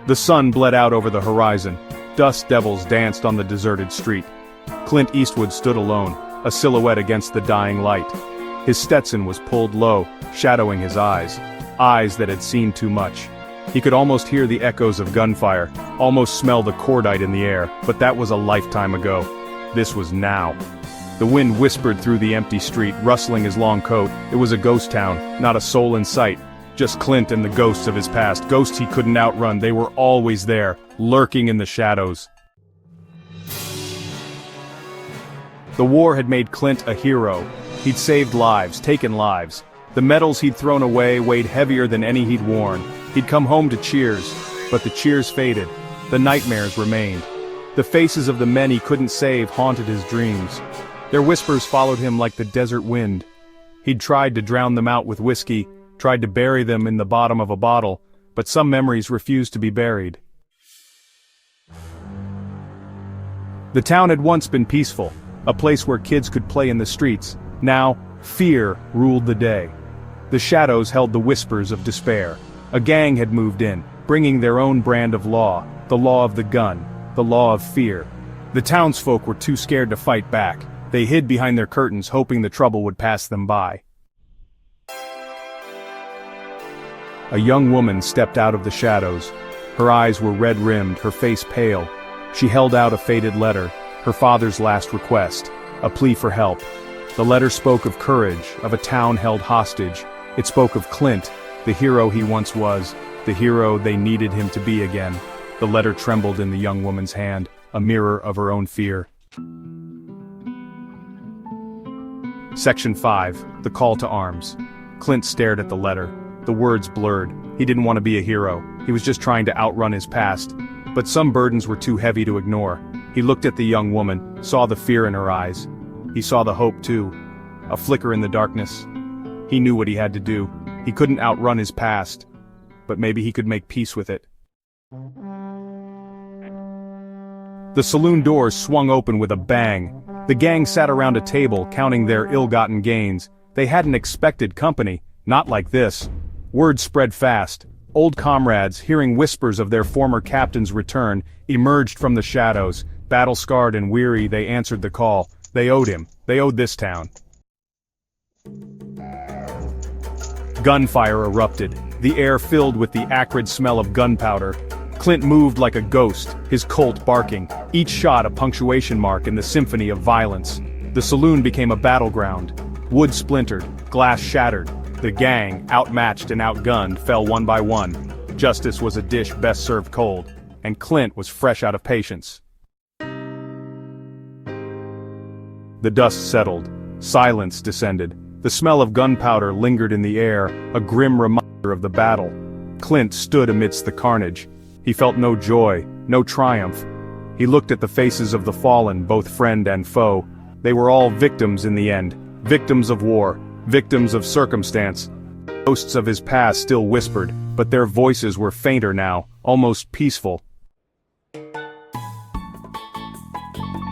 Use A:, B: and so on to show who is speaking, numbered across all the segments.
A: The sun bled out over the horizon. Dust devils danced on the deserted street. Clint Eastwood stood alone, a silhouette against the dying light. His Stetson was pulled low, shadowing his eyes that had seen too much. He could almost hear the echoes of gunfire, almost smell the cordite in the air, but that was a lifetime ago. This was now. The wind whispered through the empty street, rustling his long coat. It was a ghost town, not a soul in sight. Just Clint and the ghosts of his past, ghosts he couldn't outrun. They were always there, lurking in the shadows. The war had made Clint a hero. He'd saved lives, taken lives. The medals he'd thrown away weighed heavier than any he'd worn. He'd come home to cheers, but the cheers faded. The nightmares remained. The faces of the men he couldn't save haunted his dreams. Their whispers followed him like the desert wind. He'd tried to drown them out with whiskey, tried to bury them in the bottom of a bottle, but some memories refused to be buried. The town had once been peaceful, a place where kids could play in the streets. Now, fear ruled the day. The shadows held the whispers of despair. A gang had moved in, bringing their own brand of law, the law of the gun, the law of fear. The townsfolk were too scared to fight back. They hid behind their curtains, hoping the trouble would pass them by. A young woman stepped out of the shadows. Her eyes were red-rimmed, her face pale. She held out a faded letter, her father's last request, a plea for help. The letter spoke of courage, of a town held hostage. It spoke of Clint, the hero he once was, the hero they needed him to be again. The letter trembled in the young woman's hand, a mirror of her own fear. Section 5, The Call to Arms. Clint stared at the letter. The words blurred. He didn't want to be a hero. He was just trying to outrun his past. But some burdens were too heavy to ignore. He looked at the young woman, saw the fear in her eyes. He saw the hope too. A flicker in the darkness. He knew what he had to do. He couldn't outrun his past. But maybe he could make peace with it. The saloon doors swung open with a bang. The gang sat around a table, counting their ill-gotten gains. They hadn't expected company, not like this. Word spread fast. Old comrades, hearing whispers of their former captain's return, emerged from the shadows. Battle-scarred and weary, they answered the call. They owed him. They owed this town. Gunfire erupted, the air filled with the acrid smell of gunpowder. Clint moved like a ghost, his Colt barking, each shot a punctuation mark in the symphony of violence. The saloon became a battleground. Wood splintered, glass shattered. The gang, outmatched and outgunned, fell one by one. Justice was a dish best served cold, and Clint was fresh out of patience. The dust settled. Silence descended. The smell of gunpowder lingered in the air, a grim reminder of the battle. Clint stood amidst the carnage. He felt no joy, no triumph. He looked at the faces of the fallen, both friend and foe. They were all victims in the end. Victims of war. Victims of circumstance. Ghosts of his past still whispered, but their voices were fainter now, almost peaceful.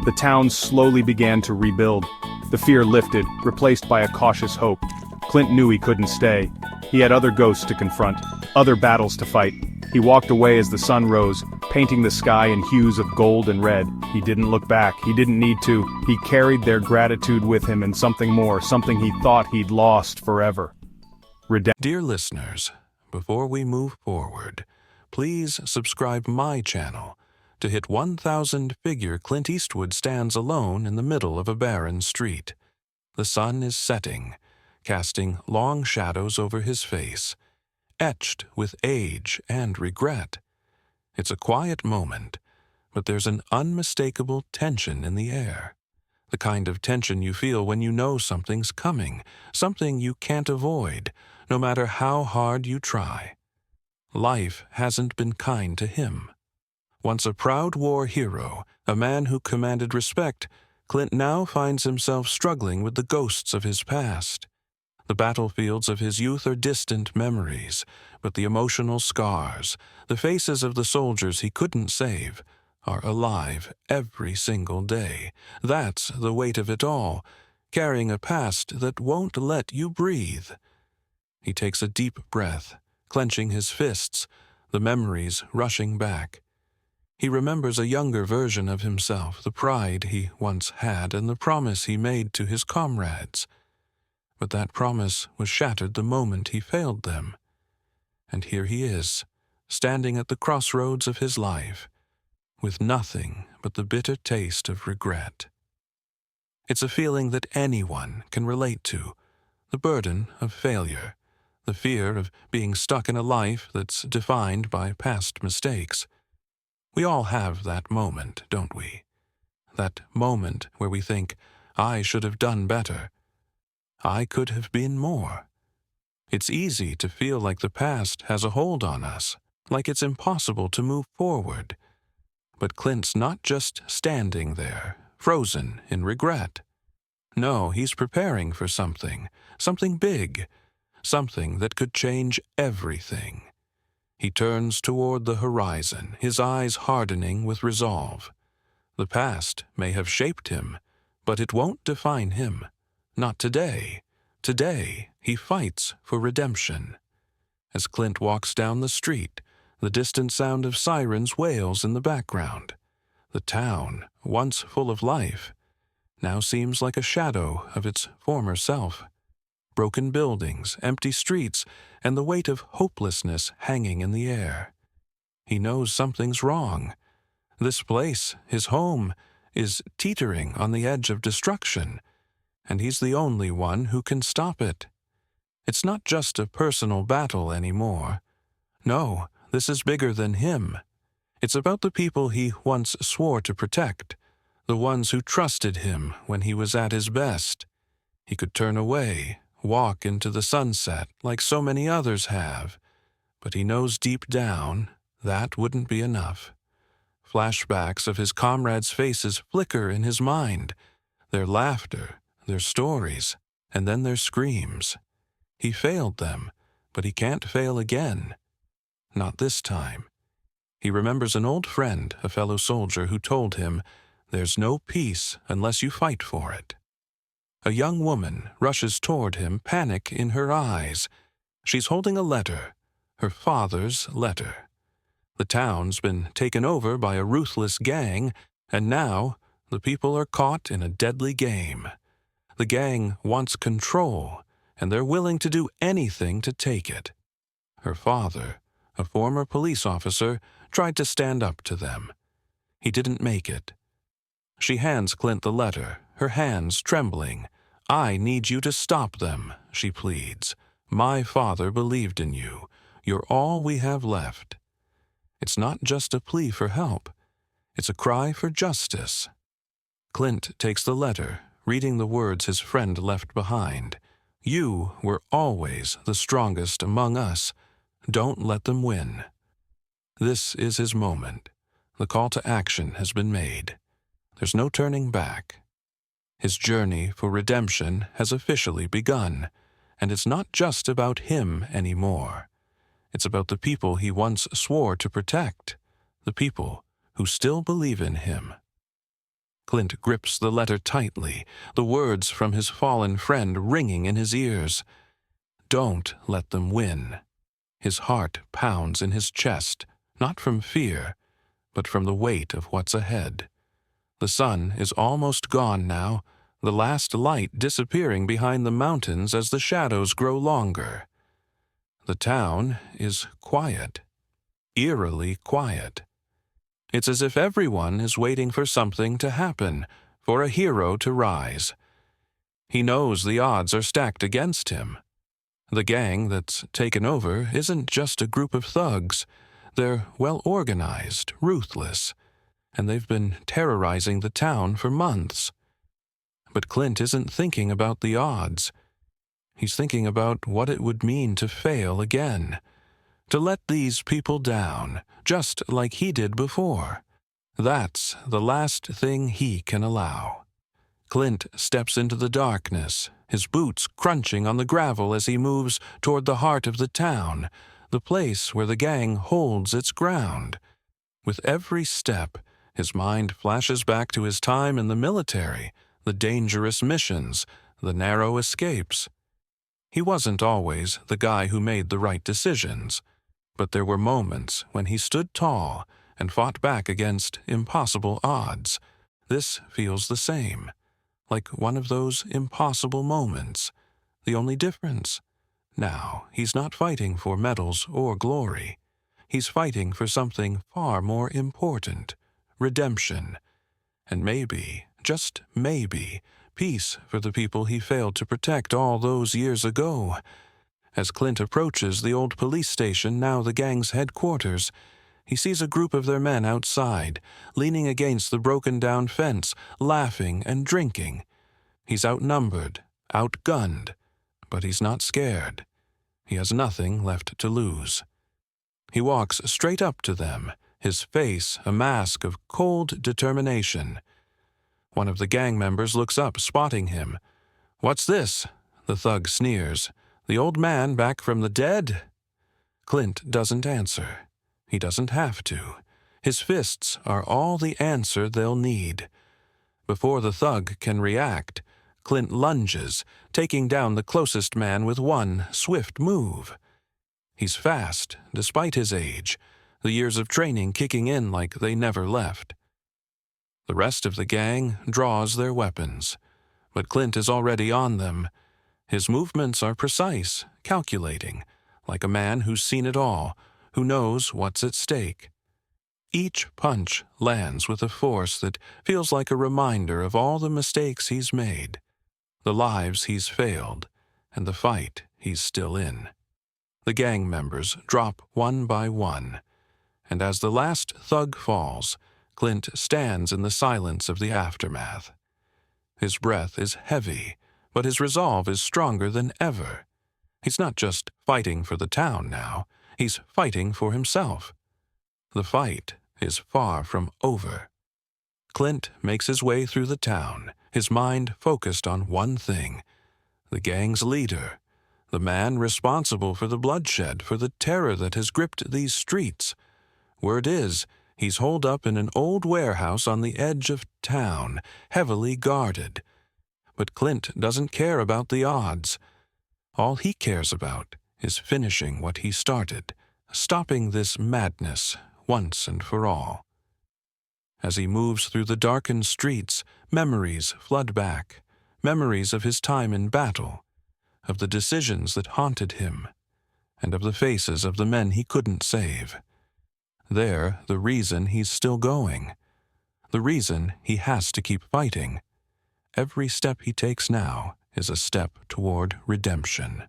A: The town slowly began to rebuild. The fear lifted, replaced by a cautious hope. Clint knew he couldn't stay. He had other ghosts to confront, other battles to fight. He walked away as the sun rose, painting the sky in hues of gold and red. He didn't look back, he didn't need to. He carried their gratitude with him and something more, something he thought he'd lost forever.
B: Dear listeners, before we move forward, please subscribe my channel. To hit 1,000 figure, Clint Eastwood stands alone in the middle of a barren street. The sun is setting, casting long shadows over his face, etched with age and regret. It's a quiet moment, but there's an unmistakable tension in the air. The kind of tension you feel when you know something's coming, something you can't avoid, no matter how hard you try. Life hasn't been kind to him. Once a proud war hero, a man who commanded respect, Clint now finds himself struggling with the ghosts of his past. The battlefields of his youth are distant memories, but the emotional scars, the faces of the soldiers he couldn't save, are alive every single day. That's the weight of it all, carrying a past that won't let you breathe. He takes a deep breath, clenching his fists, the memories rushing back. He remembers a younger version of himself, the pride he once had and the promise he made to his comrades. But that promise was shattered the moment he failed them. And here he is, standing at the crossroads of his life, with nothing but the bitter taste of regret. It's a feeling that anyone can relate to, the burden of failure, the fear of being stuck in a life that's defined by past mistakes. We all have that moment, don't we? That moment where we think, I should have done better. I could have been more. It's easy to feel like the past has a hold on us, like it's impossible to move forward. But Clint's not just standing there, frozen in regret. No, he's preparing for something big, something that could change everything. He turns toward the horizon, his eyes hardening with resolve. The past may have shaped him, but it won't define him. Not today. Today, he fights for redemption. As Clint walks down the street, the distant sound of sirens wails in the background. The town, once full of life, now seems like a shadow of its former self. Broken buildings, empty streets, and the weight of hopelessness hanging in the air. He knows something's wrong. This place, his home, is teetering on the edge of destruction, and he's the only one who can stop it. It's not just a personal battle anymore. No, this is bigger than him. It's about the people he once swore to protect, the ones who trusted him when he was at his best. He could turn away, walk into the sunset like so many others have, but he knows deep down that wouldn't be enough. Flashbacks of his comrades' faces flicker in his mind, their laughter, their stories, and then their screams. He failed them, but he can't fail again. Not this time. He remembers an old friend, a fellow soldier, who told him, "There's no peace unless you fight for it." A young woman rushes toward him, panic in her eyes. She's holding a letter, her father's letter. The town's been taken over by a ruthless gang, and now the people are caught in a deadly game. The gang wants control, and they're willing to do anything to take it. Her father, a former police officer, tried to stand up to them. He didn't make it. She hands Clint the letter, her hands trembling. "I need you to stop them," she pleads. "My father believed in you. You're all we have left." It's not just a plea for help. It's a cry for justice. Clint takes the letter, reading the words his friend left behind. "You were always the strongest among us. Don't let them win." This is his moment. The call to action has been made. There's no turning back. His journey for redemption has officially begun, and it's not just about him anymore. It's about the people he once swore to protect, the people who still believe in him. Clint grips the letter tightly, the words from his fallen friend ringing in his ears. Don't let them win. His heart pounds in his chest, not from fear, but from the weight of what's ahead. The sun is almost gone now, the last light disappearing behind the mountains as the shadows grow longer. The town is quiet, eerily quiet. It's as if everyone is waiting for something to happen, for a hero to rise. He knows the odds are stacked against him. The gang that's taken over isn't just a group of thugs. They're well-organized, ruthless, and they've been terrorizing the town for months. But Clint isn't thinking about the odds. He's thinking about what it would mean to fail again, to let these people down, just like he did before. That's the last thing he can allow. Clint steps into the darkness, his boots crunching on the gravel as he moves toward the heart of the town, the place where the gang holds its ground. With every step, his mind flashes back to his time in the military, the dangerous missions, the narrow escapes. He wasn't always the guy who made the right decisions, But there were moments when he stood tall and fought back against impossible odds. This feels the same, like one of those impossible moments. The only difference? Now, he's not fighting for medals or glory. He's fighting for something far more important: redemption. And maybe, just maybe, peace for the people he failed to protect all those years ago. As Clint approaches the old police station, now the gang's headquarters, he sees a group of their men outside, leaning against the broken-down fence, laughing and drinking. He's outnumbered, outgunned, but he's not scared. He has nothing left to lose. He walks straight up to them, his face a mask of cold determination. One of the gang members looks up, spotting him. "What's this?" the thug sneers. "The old man back from the dead?" Clint doesn't answer. He doesn't have to. His fists are all the answer they'll need. Before the thug can react, Clint lunges, taking down the closest man with one swift move. He's fast, despite his age, the years of training kicking in like they never left. The rest of the gang draws their weapons, but Clint is already on them. His movements are precise, calculating, like a man who's seen it all, who knows what's at stake. Each punch lands with a force that feels like a reminder of all the mistakes he's made, the lives he's failed, and the fight he's still in. The gang members drop one by one, and as the last thug falls, Clint stands in the silence of the aftermath. His breath is heavy, but his resolve is stronger than ever. He's not just fighting for the town now, he's fighting for himself. The fight is far from over. Clint makes his way through the town, his mind focused on one thing: the gang's leader, the man responsible for the bloodshed, for the terror that has gripped these streets. Word is, he's holed up in an old warehouse on the edge of town, heavily guarded. But Clint doesn't care about the odds. All he cares about is finishing what he started, stopping this madness once and for all. As he moves through the darkened streets, memories flood back, memories of his time in battle, of the decisions that haunted him, and of the faces of the men he couldn't save. They're the reason he's still going, the reason he has to keep fighting. Every step he takes now is a step toward redemption.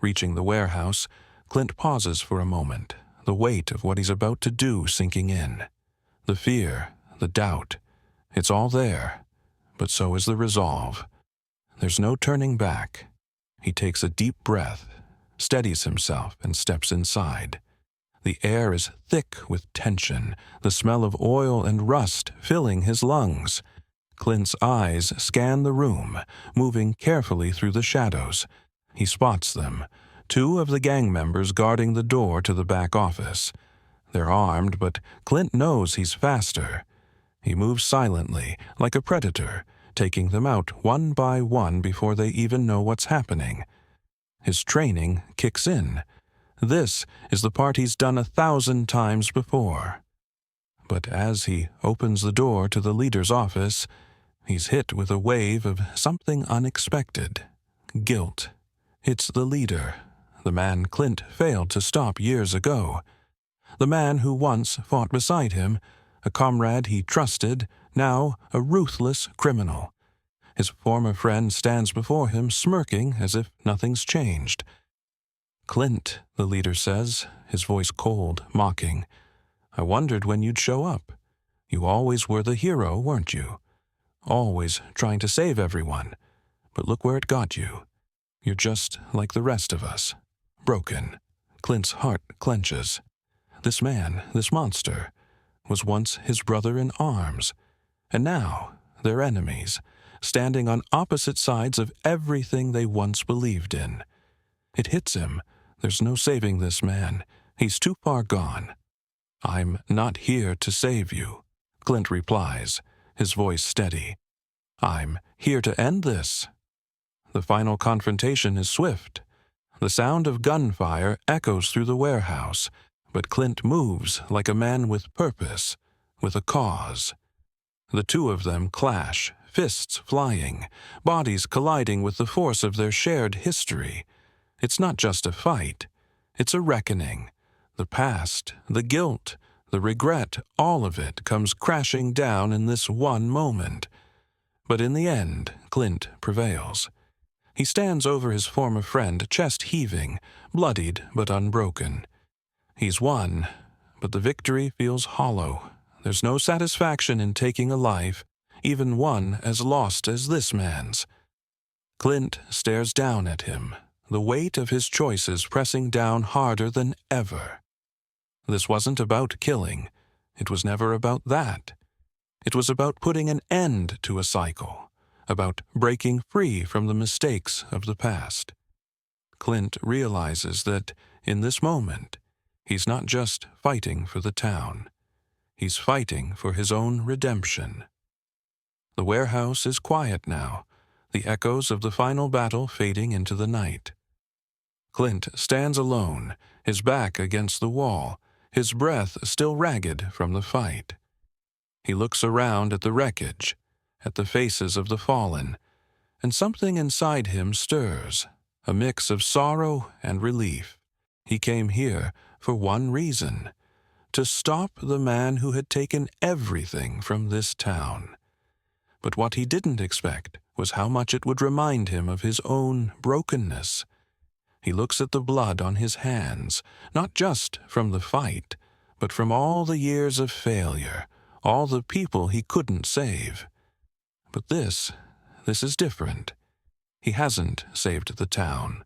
B: Reaching the warehouse, Clint pauses for a moment, the weight of what he's about to do sinking in. The fear, the doubt, it's all there, but so is the resolve. There's no turning back. He takes a deep breath, steadies himself, and steps inside. The air is thick with tension, the smell of oil and rust filling his lungs. Clint's eyes scan the room, moving carefully through the shadows. He spots them, 2 of the gang members guarding the door to the back office. They're armed, but Clint knows he's faster. He moves silently, like a predator, taking them out one by one before they even know what's happening. His training kicks in. This is the part he's done 1,000 times before. But as he opens the door to the leader's office, he's hit with a wave of something unexpected: guilt. It's the leader, the man Clint failed to stop years ago. The man who once fought beside him, a comrade he trusted, now a ruthless criminal. His former friend stands before him, smirking as if nothing's changed. "Clint," the leader says, his voice cold, mocking. "I wondered when you'd show up. You always were the hero, weren't you? Always trying to save everyone. But look where it got you. You're just like the rest of us. Broken." Clint's heart clenches. This man, this monster, was once his brother in arms, and now they're enemies, standing on opposite sides of everything they once believed in. It hits him. There's no saving this man. He's too far gone. "I'm not here to save you," Clint replies, his voice steady. "I'm here to end this." The final confrontation is swift. The sound of gunfire echoes through the warehouse, but Clint moves like a man with purpose, with a cause. The two of them clash, fists flying, bodies colliding with the force of their shared history. It's not just a fight, it's a reckoning. The past, the guilt, the regret, all of it comes crashing down in this one moment. But in the end, Clint prevails. He stands over his former friend, chest heaving, bloodied but unbroken. He's won, but the victory feels hollow. There's no satisfaction in taking a life, even one as lost as this man's. Clint stares down at him, the weight of his choices pressing down harder than ever. This wasn't about killing. It was never about that. It was about putting an end to a cycle, about breaking free from the mistakes of the past. Clint realizes that, in this moment, he's not just fighting for the town. He's fighting for his own redemption. The warehouse is quiet now, the echoes of the final battle fading into the night. Clint stands alone, his back against the wall, his breath still ragged from the fight. He looks around at the wreckage, at the faces of the fallen, and something inside him stirs, a mix of sorrow and relief. He came here for one reason: to stop the man who had taken everything from this town. But what he didn't expect was how much it would remind him of his own brokenness. He looks at the blood on his hands, not just from the fight, but from all the years of failure, all the people he couldn't save. But this is different. He hasn't saved the town.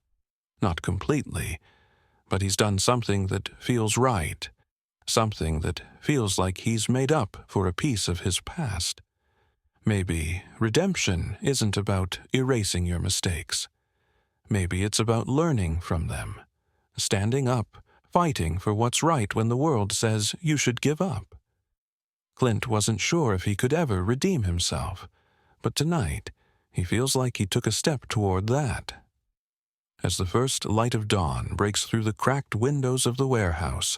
B: Not completely, but he's done something that feels right, something that feels like he's made up for a piece of his past. Maybe redemption isn't about erasing your mistakes. Maybe it's about learning from them, standing up, fighting for what's right when the world says you should give up. Clint wasn't sure if he could ever redeem himself, but tonight he feels like he took a step toward that. As the first light of dawn breaks through the cracked windows of the warehouse,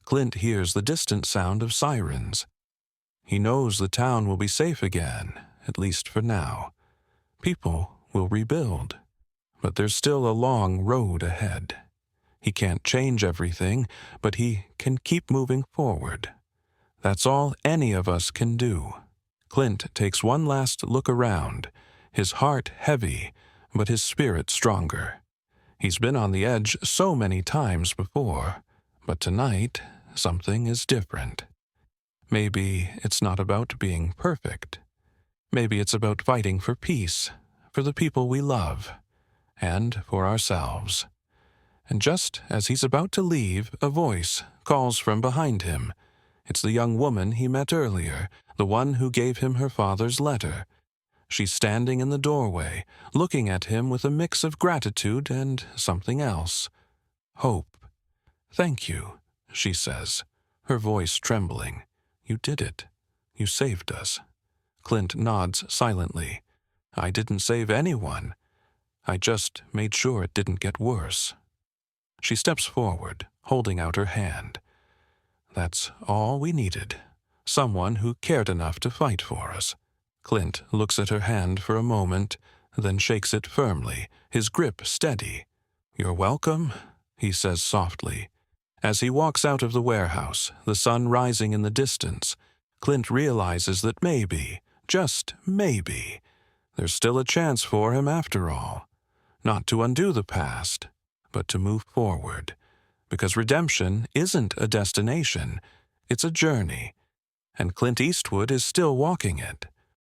B: Clint hears the distant sound of sirens. He knows the town will be safe again, at least for now. People will rebuild, but there's still a long road ahead. He can't change everything, but he can keep moving forward. That's all any of us can do. Clint takes one last look around, his heart heavy, but his spirit stronger. He's been on the edge so many times before, but tonight something is different. Maybe it's not about being perfect. Maybe it's about fighting for peace, for the people we love, and for ourselves. And just as he's about to leave, a voice calls from behind him. It's the young woman he met earlier, the one who gave him her father's letter. She's standing in the doorway, looking at him with a mix of gratitude and something else. Hope. "Thank you," she says, her voice trembling. "You did it. You saved us." Clint nods silently. "I didn't save anyone. I just made sure it didn't get worse." She steps forward, holding out her hand. That's all we needed. Someone who cared enough to fight for us. Clint looks at her hand for a moment, then shakes it firmly, his grip steady. "You're welcome," he says softly. As he walks out of the warehouse, the sun rising in the distance, Clint realizes that maybe, just maybe, there's still a chance for him after all. Not to undo the past, but to move forward. Because redemption isn't a destination, it's a journey, and Clint Eastwood is still walking it.